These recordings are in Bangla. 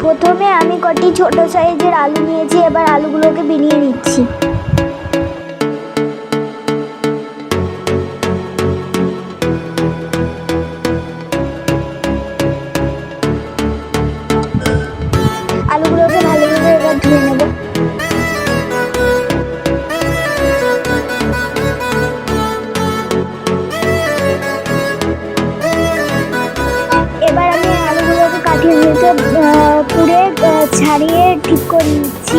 প্রথমে আমি কটি ছোট সাইজের আলু নিয়েছি, এবার আলুগুলোকে বিনিয়ে নিচ্ছি। আলুগুলোকে ভালোভাবে এবার ধুয়ে নেব। এবার আমি আলুগুলোকে কাঠির ভেতর পুড়ে ছাড়িয়ে ঠিক করে নিচ্ছি।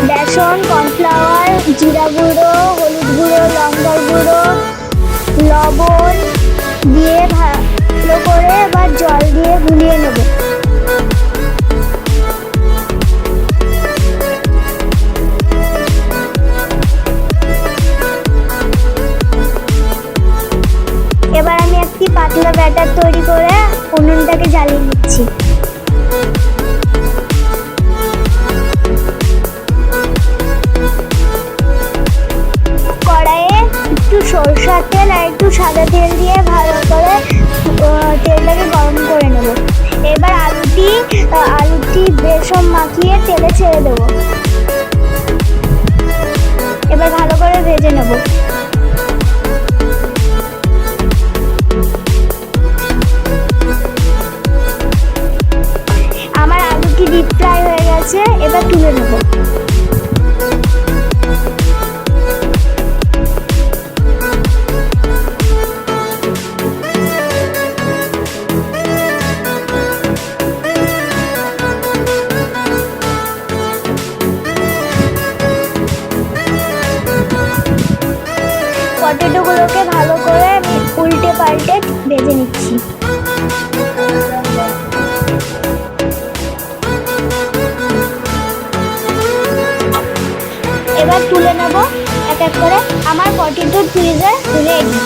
বেসন, কর্নফ্লাওয়ার, জিরা গুঁড়ো, হলুদ গুঁড়ো, লঙ্কার গুঁড়ো, লবণ দিয়ে ভালো করে এবার জল দিয়ে গুলিয়ে নেব। এবার আমি একটি পাতলা ব্যাটার তৈরি করে উনুনটাকে জ্বালিয়ে নিচ্ছি। কড়াইয়ে একটু সরষের তেল আর একটু সাদা তেল দিয়ে ভালো করে তেলটাকে গরম করে নেব। এবার আলুটি বেসন মাখিয়ে তেলে ছেড়ে দেব। এবার ভালো করে ভেজে নেব। আমার আলুটি ডিপ ফ্রাই হয়ে গেছে, এবার তুলে নেব। পটেটোগুলোকে ভালো করে আমি উল্টে পাল্টে ভেজে নিচ্ছি। এবার তুলে নেব এক এক করে। আমার পটেটো চিজে রেডি।